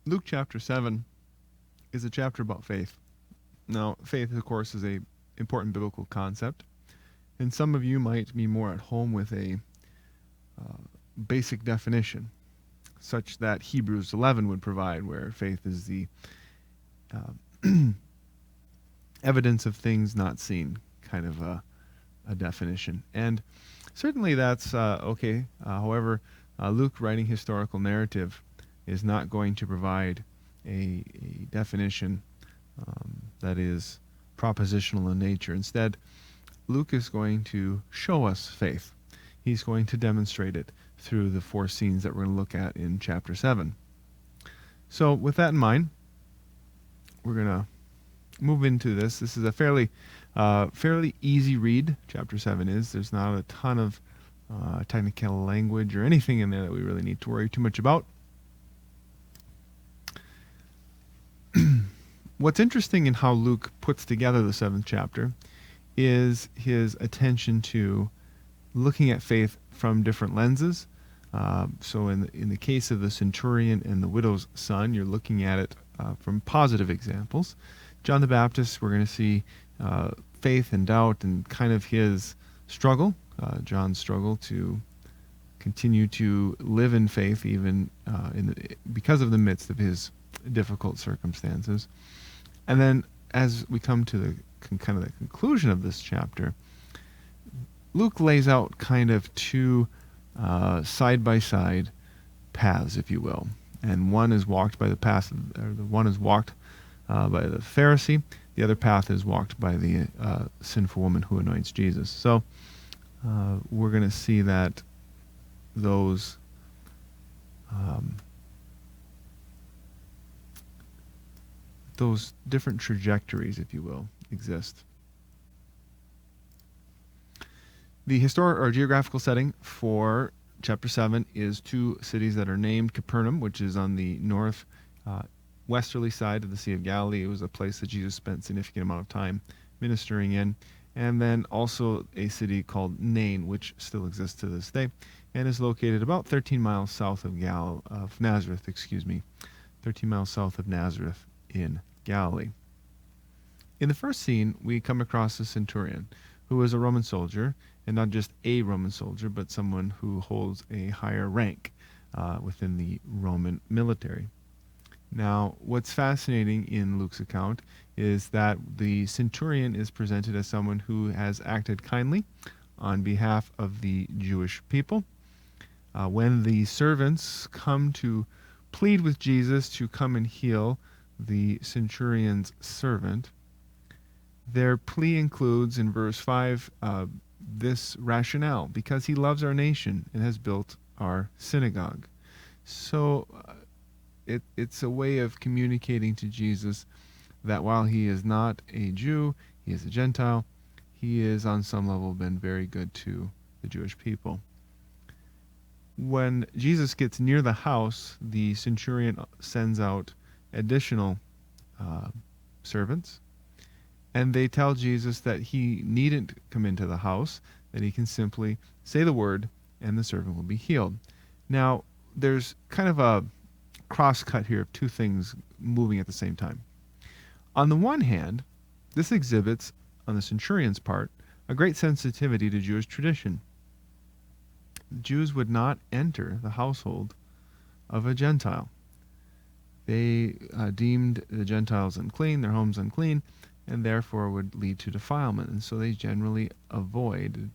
Luke chapter 7 is a chapter about faith. Now, faith, of course, is a important biblical concept, and some of you might be more at home with a basic definition, such that Hebrews 11 would provide, where faith is the evidence of things not seen, kind of a definition. And certainly that's okay. However, Luke, writing historical narrative, is not going to provide a definition that is propositional in nature. Instead, Luke is going to show us faith. He's going to demonstrate it through the four scenes that we're going to look at in chapter 7. So, with that in mind, we're going to move into this. This is a fairly easy read. Chapter 7 is. There's not a ton of technical language or anything in there that we really need to worry too much about. What's interesting in how Luke puts together the 7th chapter is his attention to looking at faith from different lenses. So in the case of the centurion and the widow's son, you're looking at it from positive examples. John the Baptist, we're going to see faith and doubt and kind of his struggle, John's struggle to continue to live in faith even because of the midst of his difficult circumstances. And then as we come to the kind of the conclusion of this chapter, Luke lays out kind of two side-by-side paths, if you will. And one is walked by the one is walked by the Pharisee. The other path is walked by the sinful woman who anoints Jesus. So we're going to see that those different trajectories, if you will, exist. The historic or geographical setting for chapter 7 is two cities that are named. Capernaum, which is on the north westerly side of the Sea of Galilee. It was a place that Jesus spent a significant amount of time ministering in. And then also a city called Nain, which still exists to this day, and is located about 13 miles south of Nazareth, 13 miles south of Nazareth in Galilee. In the first scene, we come across a centurion who is a Roman soldier, and not just a Roman soldier, but someone who holds a higher rank within the Roman military. Now, what's fascinating in Luke's account is that the centurion is presented as someone who has acted kindly on behalf of the Jewish people. When the servants come to plead with Jesus to come and heal the centurion's servant, their plea includes, in verse 5, this rationale: because he loves our nation and has built our synagogue. So it's a way of communicating to Jesus that while he is not a Jew, he is a Gentile, he is on some level been very good to the Jewish people. When Jesus gets near the house, the centurion sends out additional servants, and they tell Jesus that he needn't come into the house, that he can simply say the word and the servant will be healed. Now, there's kind of a cross-cut here of two things moving at the same time. On the one hand, this exhibits, on the centurion's part, a great sensitivity to Jewish tradition. Jews would not enter the household of a Gentile. They deemed the Gentiles unclean, their homes unclean, and therefore would lead to defilement. And so they generally avoided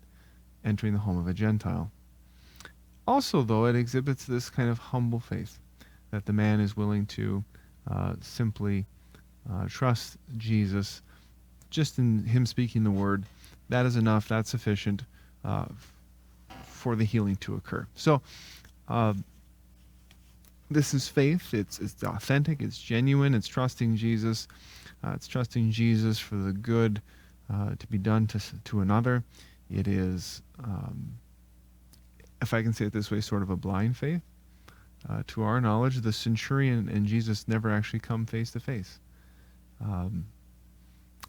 entering the home of a Gentile. Also, though, it exhibits this kind of humble faith, that the man is willing to simply trust Jesus. Just in him speaking the word, that is enough, that's sufficient for the healing to occur. So this is faith. It's authentic, it's genuine, it's trusting Jesus. It's trusting Jesus for the good to be done to another. It is, if I can say it this way, sort of a blind faith. To our knowledge, the centurion and Jesus never actually come face to face. And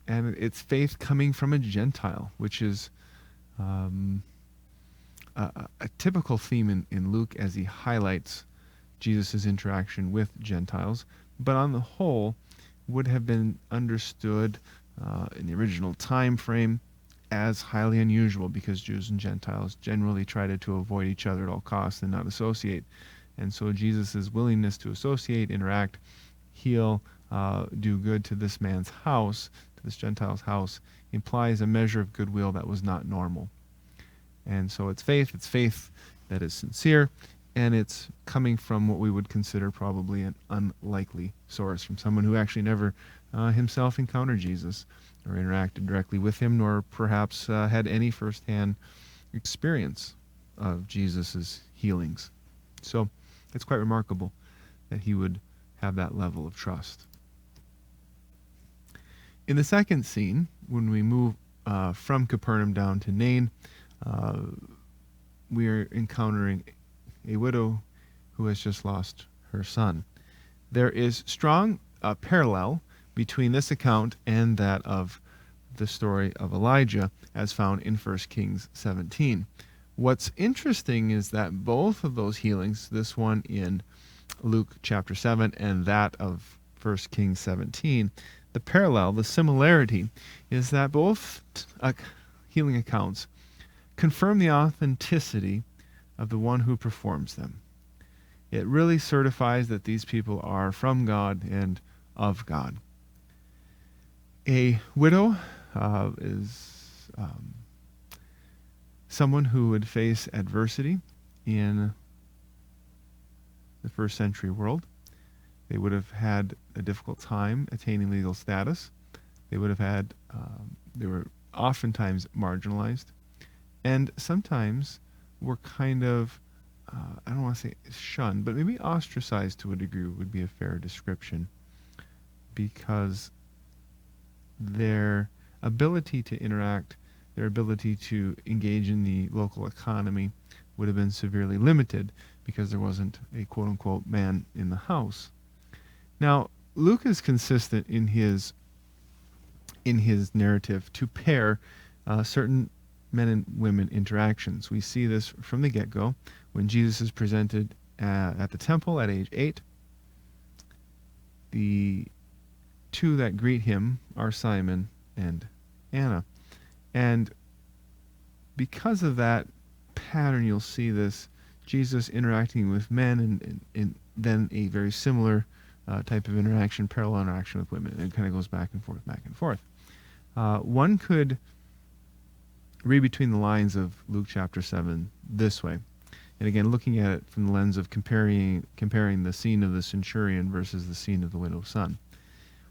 it's faith coming from a Gentile, which is a typical theme in Luke as he highlights Jesus' interaction with Gentiles, but on the whole would have been understood in the original time frame as highly unusual, because Jews and Gentiles generally tried to avoid each other at all costs and not associate. And so Jesus' willingness to associate, interact, heal, do good to this man's house, to this Gentile's house, implies a measure of goodwill that was not normal. And so it's faith that is sincere, and it's coming from what we would consider probably an unlikely source, from someone who actually never himself encountered Jesus or interacted directly with him, nor perhaps had any firsthand experience of Jesus' healings. So it's quite remarkable that he would have that level of trust. In the second scene, when we move from Capernaum down to Nain, we are encountering a widow who has just lost her son. There is strong parallel between this account and that of the story of Elijah as found in 1 Kings 17. What's interesting is that both of those healings, this one in Luke chapter 7 and that of 1 Kings 17, the parallel, the similarity, is that both healing accounts confirm the authenticity of the one who performs them. It really certifies that these people are from God and of God. A widow is someone who would face adversity in the first century world. They would have had a difficult time attaining legal status. They would have had, they were oftentimes marginalized, and sometimes were kind of, I don't want to say shunned, but maybe ostracized to a degree would be a fair description, because their ability to interact, their ability to engage in the local economy would have been severely limited because there wasn't a quote-unquote man in the house. Now, Luke is consistent in his narrative to pair certain men and women interactions. We see this from the get-go when Jesus is presented at the temple at age 8. The two that greet him are Simon and Anna. And because of that pattern, you'll see this Jesus interacting with men and then a very similar type of interaction, parallel interaction with women. It kind of goes back and forth, back and forth. One could read between the lines of Luke chapter 7 this way. And again, looking at it from the lens of comparing the scene of the centurion versus the scene of the widow's son.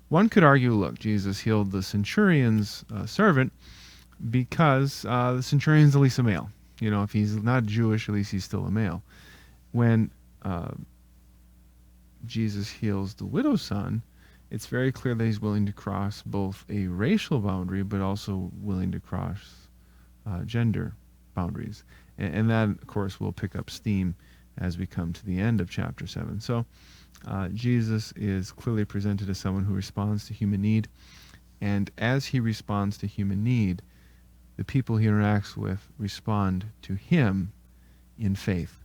One could argue, look, Jesus healed the centurion's servant because the centurion's at least a male. You know, if he's not Jewish, at least he's still a male. When Jesus heals the widow's son, it's very clear that he's willing to cross both a racial boundary, but also willing to cross gender boundaries. And that, of course, will pick up steam as we come to the end of chapter 7. So Jesus is clearly presented as someone who responds to human need. And as he responds to human need, the people he interacts with respond to him in faith.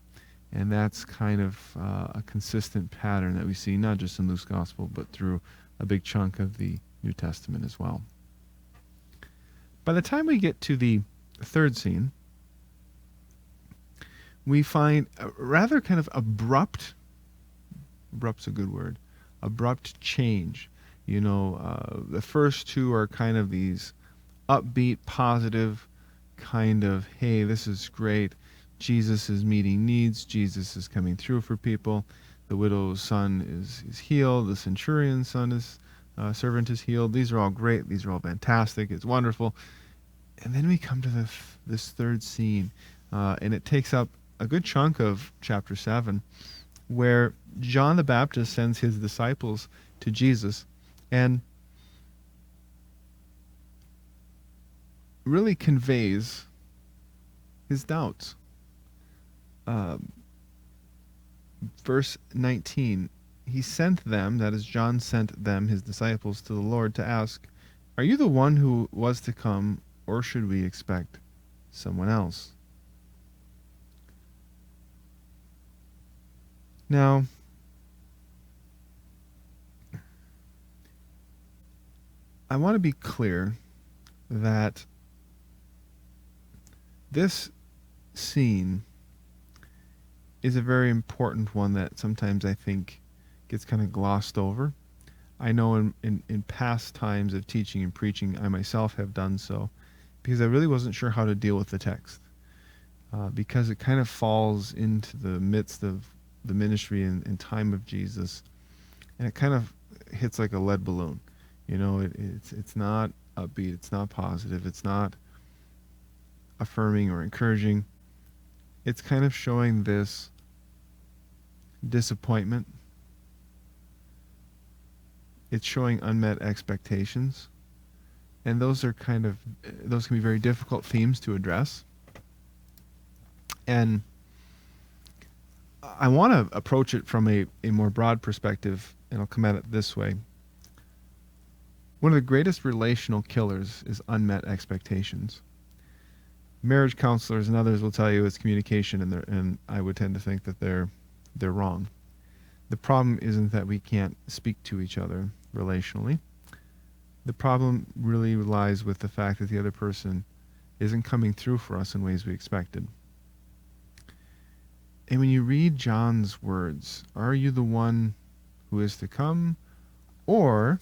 And that's kind of a consistent pattern that we see not just in Luke's gospel, but through a big chunk of the New Testament as well. By the time we get to the third scene, we find a rather kind of abrupt's a good word, abrupt change. You know, the first two are kind of these upbeat, positive kind of, hey, this is great. Jesus is meeting needs. Jesus is coming through for people. The widow's son is healed. The centurion's servant is healed. These are all great. These are all fantastic. It's wonderful. And then we come to this third scene, and it takes up a good chunk of chapter 7, where John the Baptist sends his disciples to Jesus and really conveys his doubts. Verse 19, he sent them, that is, John sent them, his disciples, to the Lord to ask, "Are you the one who was to come, or should we expect someone else?" Now, I want to be clear that this scene is a very important one that sometimes I think gets kind of glossed over. I know in past times of teaching and preaching, I myself have done so because I really wasn't sure how to deal with the text. Because it kind of falls into the midst of the ministry and time of Jesus, and it kind of hits like a lead balloon. You know, it's not upbeat, it's not positive, it's not affirming or encouraging. It's kind of showing this disappointment. It's showing unmet expectations, and those can be very difficult themes to address. And I want to approach it from a more broad perspective, and I'll come at it this way. One of the greatest relational killers is unmet expectations. Marriage counselors and others will tell you it's communication, and I would tend to think that they're wrong. The problem isn't that we can't speak to each other relationally. The problem really lies with the fact that the other person isn't coming through for us in ways we expected. And when you read John's words, are you the one who is to come, or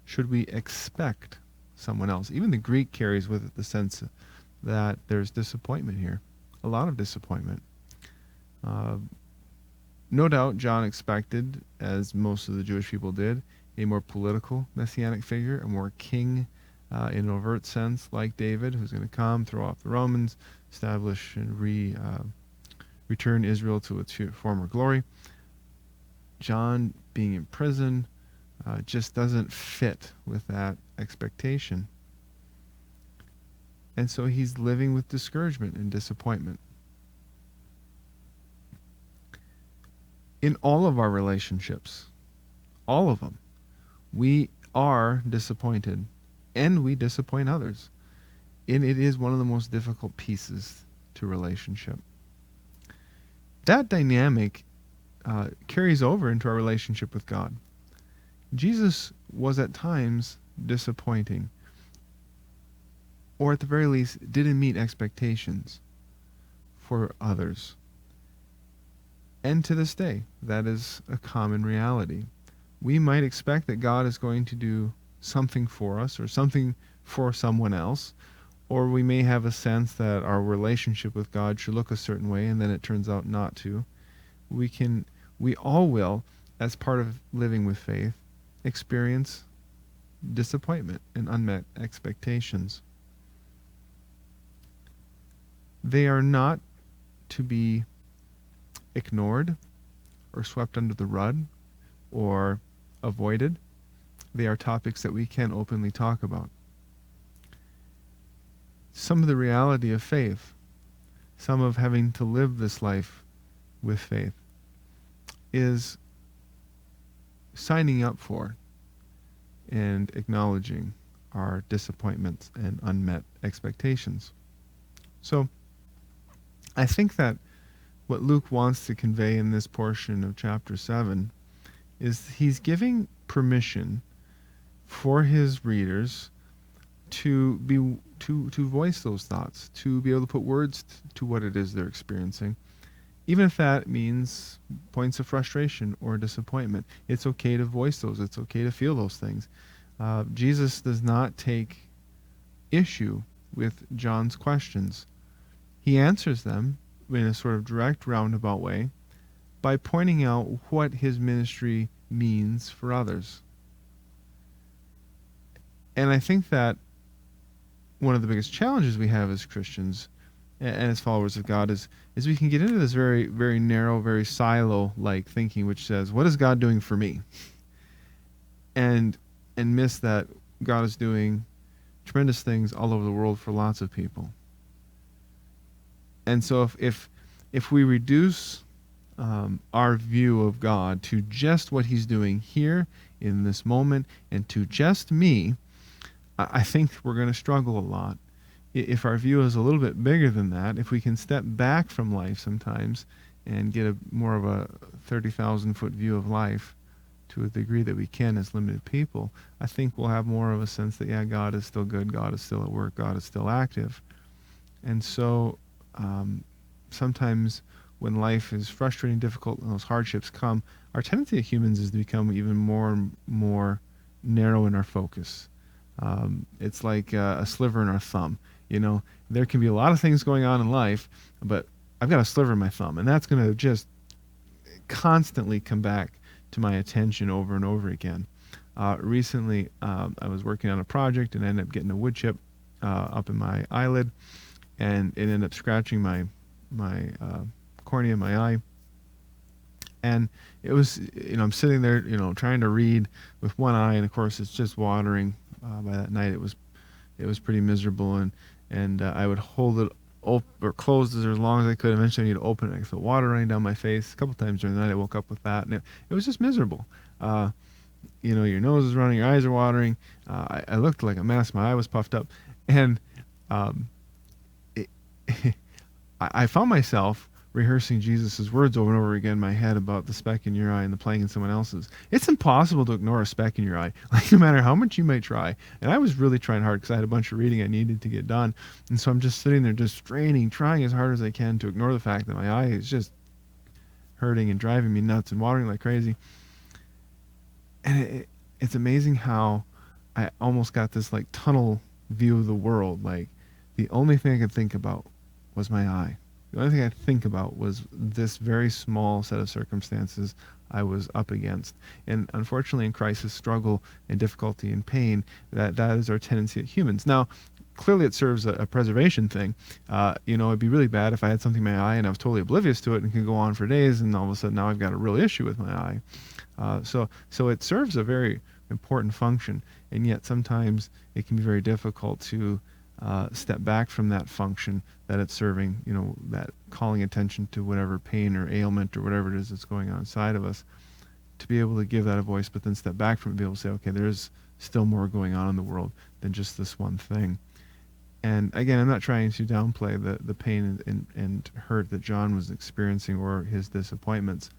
should we expect someone else? Even the Greek carries with it the sense that there's disappointment here, a lot of disappointment. No doubt John expected, as most of the Jewish people did, a more political messianic figure, a more king in an overt sense, like David, who's going to come, throw off the Romans, establish and return Israel to its former glory. John being in prison just doesn't fit with that expectation. And so he's living with discouragement and disappointment. In all of our relationships, all of them, we are disappointed, and we disappoint others. And it is one of the most difficult pieces to relationship. That dynamic carries over into our relationship with God. Jesus was at times disappointing, or at the very least didn't meet expectations for others. And to this day, that is a common reality. We might expect that God is going to do something for us or something for someone else, or we may have a sense that our relationship with God should look a certain way, and then it turns out not to. We all will, as part of living with faith, experience disappointment and unmet expectations. They are not to be ignored or swept under the rug or avoided. They are topics that we can openly talk about. Some of the reality of faith, some of having to live this life with faith, is signing up for and acknowledging our disappointments and unmet expectations. So I think that what Luke wants to convey in this portion of chapter 7 is he's giving permission for his readers to voice those thoughts, to be able to put words to what it is they're experiencing, even if that means points of frustration or disappointment. It's okay to voice those. It's okay to feel those things. Jesus does not take issue with John's questions. He answers them in a sort of direct, roundabout way by pointing out what his ministry means for others. And I think that one of the biggest challenges we have as Christians and as followers of God is we can get into this very, very narrow, very silo-like thinking, which says, what is God doing for me? And miss that God is doing tremendous things all over the world for lots of people. And so if we reduce our view of God to just what he's doing here in this moment and to just me, I think we're going to struggle a lot. If our view is a little bit bigger than that, if we can step back from life sometimes and get more of a 30,000 foot view of life, to a degree that we can as limited people, I think we'll have more of a sense that, yeah, God is still good, God is still at work, God is still active. And so sometimes when life is frustrating, difficult, and those hardships come, our tendency as humans is to become even more and more narrow in our focus. It's like a sliver in our thumb. There can be a lot of things going on in life, but I've got a sliver in my thumb, and that's going to just constantly come back to my attention over and over again. Recently, I was working on a project and ended up getting a wood chip up in my eyelid, and it ended up scratching my cornea of my eye. And it was, I'm sitting there, trying to read with one eye, and of course it's just watering. By that night, it was pretty miserable, and I would hold it or closed as long as I could. Eventually I need to open it. I felt water running down my face. A couple times during the night I woke up with that, and it was just miserable. Your nose is running, your eyes are watering. I looked like a mess. My eye was puffed up, and I found myself rehearsing Jesus' words over and over again in my head about the speck in your eye and the plank in someone else's. It's impossible to ignore a speck in your eye, like no matter how much you might try. And I was really trying hard because I had a bunch of reading I needed to get done. And so I'm just sitting there just straining, trying as hard as I can to ignore the fact that my eye is just hurting and driving me nuts and watering like crazy. And it's amazing how I almost got this like tunnel view of the world. Like the only thing I could think about was my eye. The only thing I think about was this very small set of circumstances I was up against. And unfortunately, in crisis, struggle, and difficulty and pain, that is our tendency as humans. Now, clearly it serves a preservation thing. It'd be really bad if I had something in my eye and I was totally oblivious to it and could go on for days, and all of a sudden now I've got a real issue with my eye. So it serves a very important function, and yet sometimes it can be very difficult to step back from that function that it's serving, that calling attention to whatever pain or ailment or whatever it is that's going on inside of us, to be able to give that a voice, but then step back from it and be able to say, okay, there's still more going on in the world than just this one thing. And again, I'm not trying to downplay the pain and hurt that John was experiencing or his disappointments.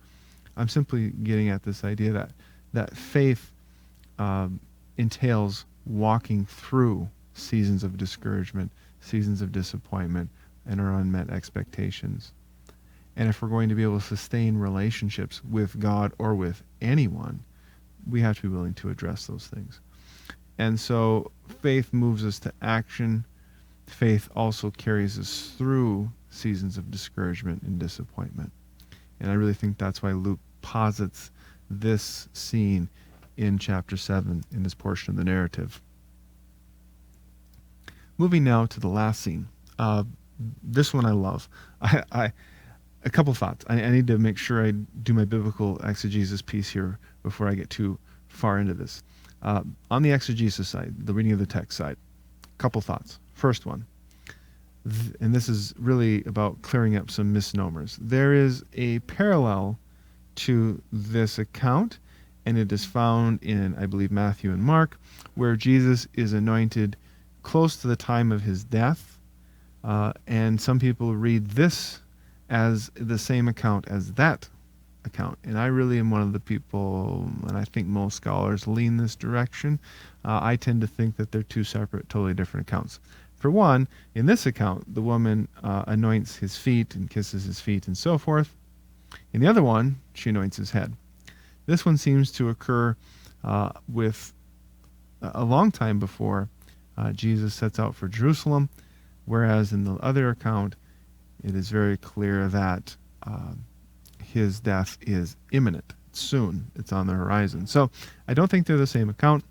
I'm simply getting at this idea that faith entails walking through seasons of discouragement, seasons of disappointment, and our unmet expectations. And if we're going to be able to sustain relationships with God or with anyone, we have to be willing to address those things. And so faith moves us to action. Faith also carries us through seasons of discouragement and disappointment. And I really think that's why Luke posits this scene in chapter 7 in this portion of the narrative. Moving now to the last scene. This one I love. A couple thoughts. I need to make sure I do my biblical exegesis piece here before I get too far into this. On the exegesis side, the reading of the text side, a couple thoughts. First one, and this is really about clearing up some misnomers. There is a parallel to this account, and it is found in, I believe, Matthew and Mark, where Jesus is anointed close to the time of his death. And some people read this as the same account as that account. And I really am one of the people, and I think most scholars lean this direction. I tend to think that they're two separate, totally different accounts. For one, in this account, the woman anoints his feet and kisses his feet and so forth. In the other one, she anoints his head. This one seems to occur with a long time before Jesus sets out for Jerusalem, whereas in the other account, it is very clear that his death is imminent, soon. It's on the horizon. So I don't think they're the same account,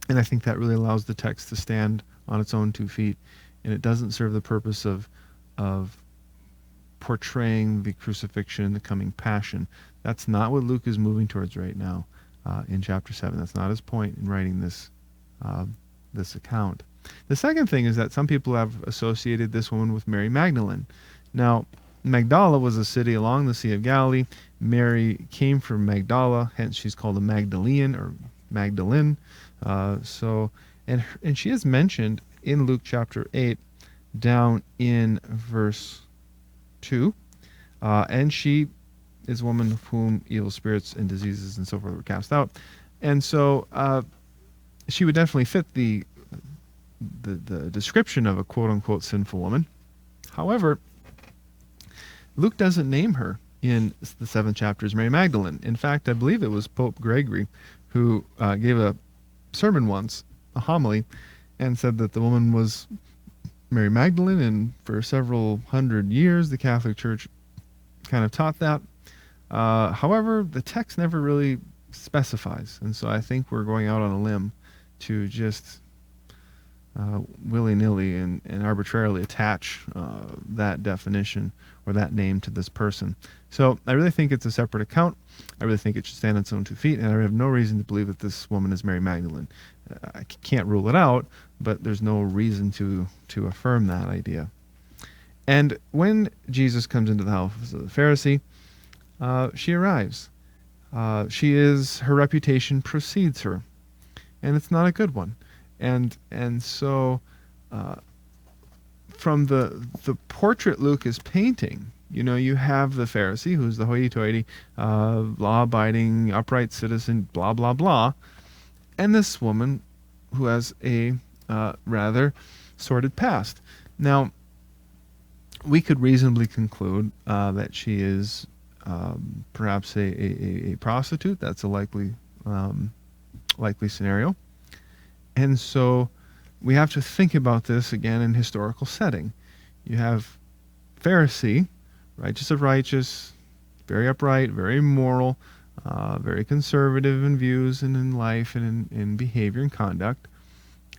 and I think that really allows the text to stand on its own 2 feet, and it doesn't serve the purpose of portraying the crucifixion and the coming passion. That's not what Luke is moving towards right now in chapter 7. That's not his point in writing this account. The second thing is that some people have associated this woman with Mary Magdalene. Now, Magdala was a city along the Sea of Galilee. Mary came from Magdala, hence she's called a Magdalene or Magdalene. And she is mentioned in Luke chapter 8 down in verse 2. And she is a woman whom evil spirits and diseases and so forth were cast out. And so she would definitely fit the description of a quote-unquote sinful woman. However, Luke doesn't name her in the 7th chapter as Mary Magdalene. In fact, I believe it was Pope Gregory who gave a sermon once, a homily, and said that the woman was Mary Magdalene, and for several hundred years the Catholic Church kind of taught that. However, the text never really specifies, and so I think we're going out on a limb to just willy-nilly and arbitrarily attach that definition or that name to this person. So I really think it's a separate account. I really think it should stand on its own 2 feet, and I have no reason to believe that this woman is Mary Magdalene. I can't rule it out, but there's no reason to affirm that idea. And when Jesus comes into the house of the Pharisee, she arrives. Her reputation precedes her, and it's not a good one. And so from the portrait Luke is painting, you have the Pharisee, who's the hoity-toity, law-abiding, upright citizen, blah, blah, blah, and this woman who has a rather sordid past. Now, we could reasonably conclude that she is perhaps a prostitute. That's a likely scenario. And so we have to think about this again in historical setting. You have Pharisee, righteous of righteous, very upright, very moral, very conservative in views and in life and in behavior and conduct,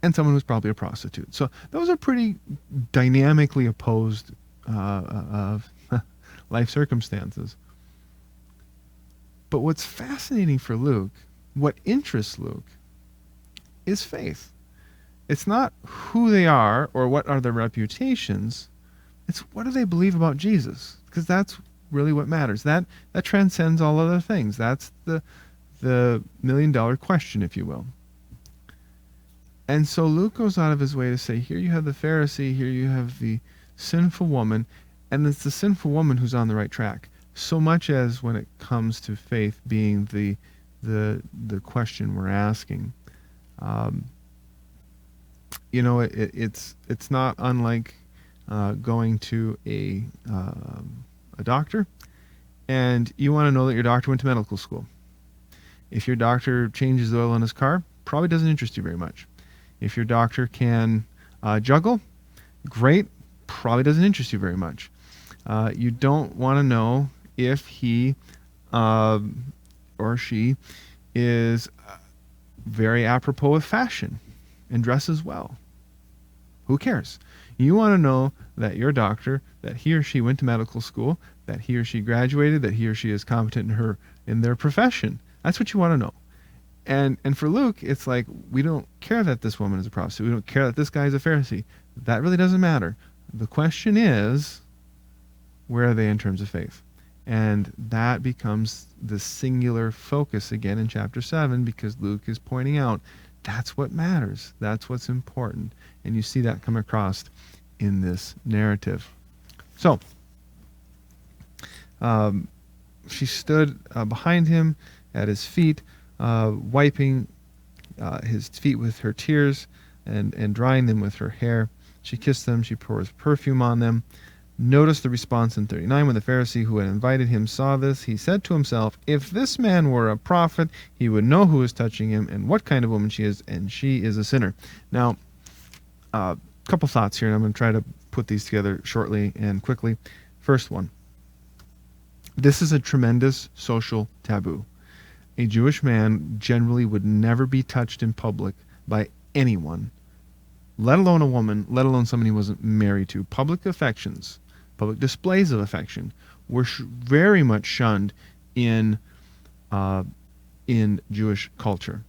and someone who's probably a prostitute. So those are pretty dynamically opposed life circumstances. But what's fascinating for Luke, what interests Luke, is faith. It's not who they are or what are their reputations. It's what do they believe about Jesus, because that's really what matters. That transcends all other things. That's the $1,000,000 question, if you will. And so Luke goes out of his way to say, here you have the Pharisee, here you have the sinful woman, and it's the sinful woman who's on the right track. So much as when it comes to faith being the question we're asking. It's not unlike going to a doctor, and you want to know that your doctor went to medical school. If your doctor changes the oil in his car, probably doesn't interest you very much. If your doctor can juggle, great, probably doesn't interest you very much. You don't want to know if he or she is very apropos of fashion and dresses well. Who cares? You want to know that your doctor, that he or she went to medical school, that he or she graduated, that he or she is competent in their profession. That's what you want to know. And for Luke, it's like, we don't care that this woman is a prostitute. We don't care that this guy is a Pharisee. That really doesn't matter. The question is, where are they in terms of faith? And that becomes the singular focus again in chapter 7, because Luke is pointing out that's what matters. That's what's important. And you see that come across in this narrative. So, she stood behind him at his feet, wiping his feet with her tears and drying them with her hair. She kissed them. She pours perfume on them. Notice the response in 39. When the Pharisee who had invited him saw this, he said to himself, if this man were a prophet, he would know who is touching him and what kind of woman she is, and she is a sinner. Now, a couple thoughts here, and I'm going to try to put these together shortly and quickly. First one, this is a tremendous social taboo. A Jewish man generally would never be touched in public by anyone, let alone a woman, let alone somebody he wasn't married to. Public affections, public displays of affection were very much shunned in Jewish culture.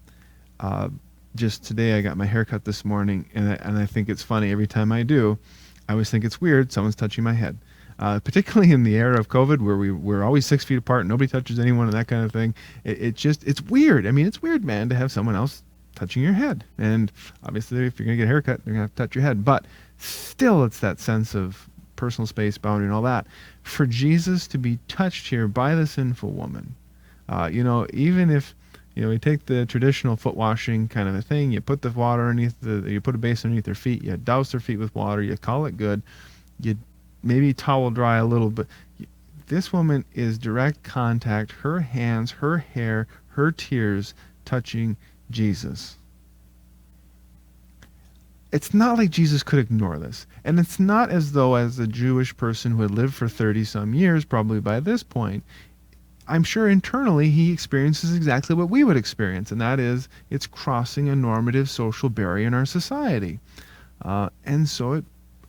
Just today I got my hair cut this morning, and I think it's funny. Every time I do, I always think it's weird someone's touching my head. Particularly in the era of COVID, where we're always 6 feet apart, nobody touches anyone and that kind of thing. It's weird. I mean, it's weird, man, to have someone else touching your head. And obviously, if you're going to get a haircut, they're going to have to touch your head. But still, it's that sense of personal space boundary and all that. For Jesus to be touched here by the sinful woman, even if, you take the traditional foot washing kind of a thing, you put the water underneath you put a basin underneath their feet, you douse their feet with water, you call it good, you maybe towel dry a little, but this woman is direct contact, her hands, her hair, her tears touching Jesus. It's not like Jesus could ignore this. And it's not as though, as a Jewish person who had lived for 30 some years, probably by this point, I'm sure internally he experiences exactly what we would experience, and that is it's crossing a normative social barrier in our society. And so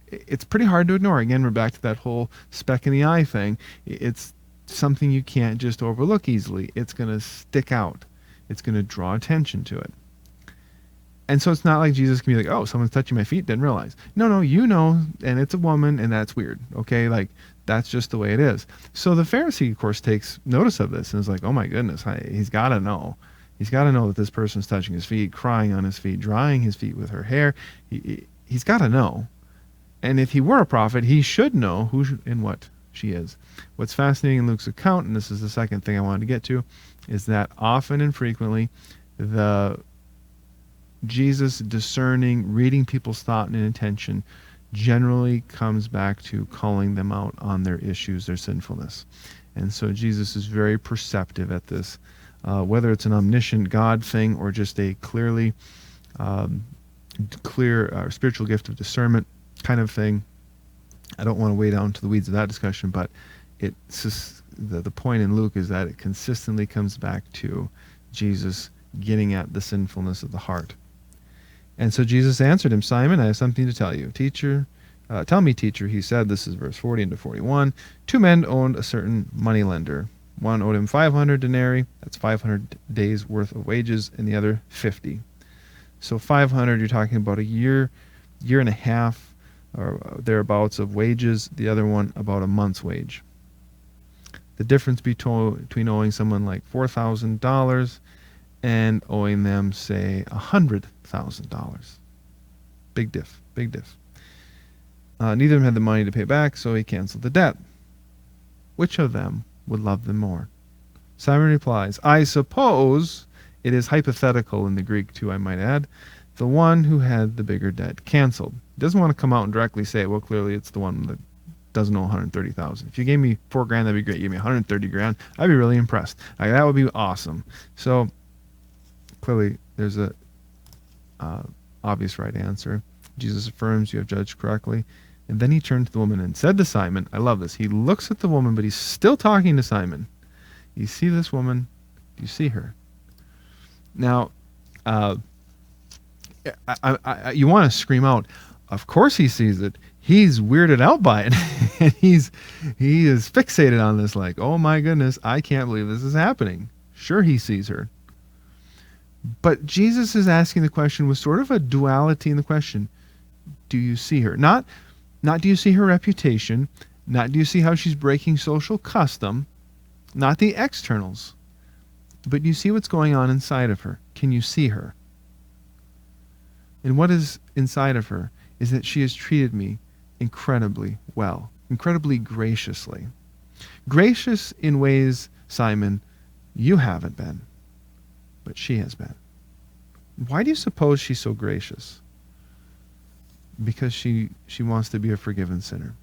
it's pretty hard to ignore. Again, we're back to that whole speck in the eye thing. It's something you can't just overlook easily. It's going to stick out. It's going to draw attention to it. And so it's not like Jesus can be like, oh, someone's touching my feet, didn't realize. No, and it's a woman, and that's weird, okay? Like, that's just the way it is. So the Pharisee, of course, takes notice of this and is like, oh my goodness, he's got to know. He's got to know that this person's touching his feet, crying on his feet, drying his feet with her hair. He's got to know. And if he were a prophet, he should know who and what she is. What's fascinating in Luke's account, and this is the second thing I wanted to get to, is that often and frequently the Jesus discerning, reading people's thought and intention generally comes back to calling them out on their issues, their sinfulness. And so Jesus is very perceptive at this, whether it's an omniscient God thing or just a clear spiritual gift of discernment kind of thing. I don't want to wade down to the weeds of that discussion, but the point in Luke is that it consistently comes back to Jesus getting at the sinfulness of the heart. And so Jesus answered him, Simon, I have something to tell you. Teacher, tell me, teacher, he said, this is verse 40 into 41. 2 men owned a certain moneylender. One owed him 500 denarii, that's 500 days worth of wages, and the other 50. So 500, you're talking about a year and a half, or thereabouts of wages. The other one, about a month's wage. The difference between owing someone like $4,000 and owing them, say, $100,000. Big diff. Neither of them had the money to pay back, so he canceled the debt. Which of them would love them more? Simon replies, I suppose, it is hypothetical in the Greek too, I might add, the one who had the bigger debt canceled. He doesn't want to come out and directly say, well, clearly it's the one that doesn't owe $130,000. If you gave me $4,000, that'd be great. You gave me $130,000, I'd be really impressed. That would be awesome. So clearly, there's a obvious right answer. Jesus affirms you have judged correctly. And then he turned to the woman and said to Simon, I love this. He looks at the woman, but he's still talking to Simon. You see this woman? Do you see her? Now, you want to scream out, of course he sees it. He's weirded out by it. And he is fixated on this, like, oh my goodness, I can't believe this is happening. Sure, he sees her. But Jesus is asking the question with sort of a duality in the question. Do you see her? Not do you see her reputation, not do you see how she's breaking social custom, not the externals, but do you see what's going on inside of her? Can you see her? And what is inside of her is that she has treated me incredibly well, incredibly graciously. Gracious in ways, Simon, you haven't been, but she has been. Why do you suppose she's so gracious? Because she wants to be a forgiven sinner.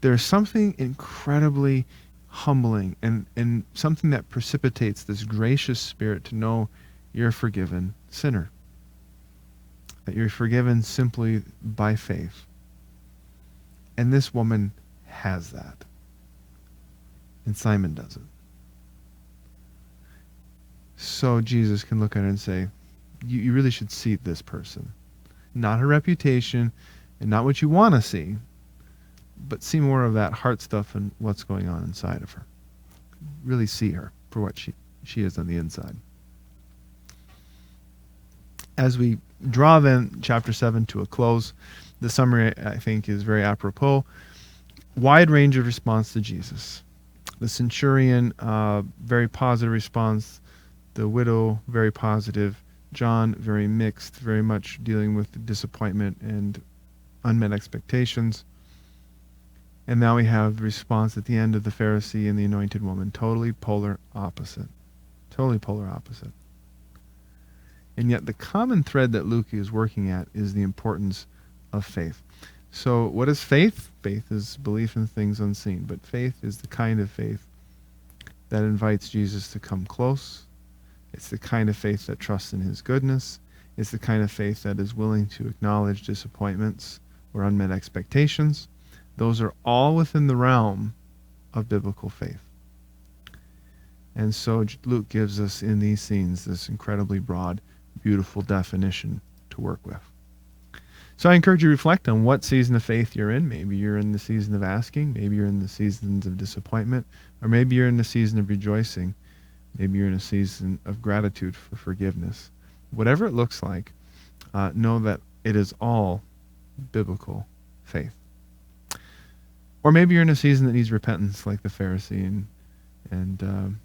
There's something incredibly humbling and something that precipitates this gracious spirit to know you're a forgiven sinner. That you're forgiven simply by faith. And this woman has that. And Simon doesn't. So Jesus can look at her and say, you really should see this person. Not her reputation and not what you want to see, but see more of that heart stuff and what's going on inside of her. Really see her for what she is on the inside. As we draw then chapter 7 to a close, the summary, I think, is very apropos. Wide range of response to Jesus. The centurion, very positive response. The widow, very positive. John, very mixed, very much dealing with disappointment and unmet expectations. And now we have the response at the end of the Pharisee and the anointed woman. Totally polar opposite. Totally polar opposite. And yet the common thread that Luke is working at is the importance of faith. So what is faith? Faith is belief in things unseen. But faith is the kind of faith that invites Jesus to come close. It's the kind of faith that trusts in his goodness. It's the kind of faith that is willing to acknowledge disappointments or unmet expectations. Those are all within the realm of biblical faith. And so Luke gives us in these scenes this incredibly broad, beautiful definition to work with. So I encourage you to reflect on what season of faith you're in. Maybe you're in the season of asking. Maybe you're in the seasons of disappointment. Or maybe you're in the season of rejoicing. Maybe you're in a season of gratitude for forgiveness. Whatever it looks like, know that it is all biblical faith. Or maybe you're in a season that needs repentance like the Pharisee, and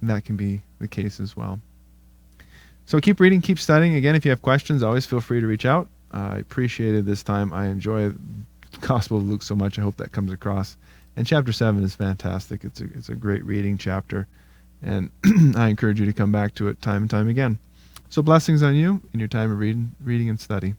that can be the case as well. So keep reading, keep studying. Again, if you have questions, always feel free to reach out. I appreciated this time. I enjoy the Gospel of Luke so much. I hope that comes across. And chapter 7 is fantastic. It's a great reading chapter, and I encourage you to come back to it time and time again. So blessings on you in your time of reading and study.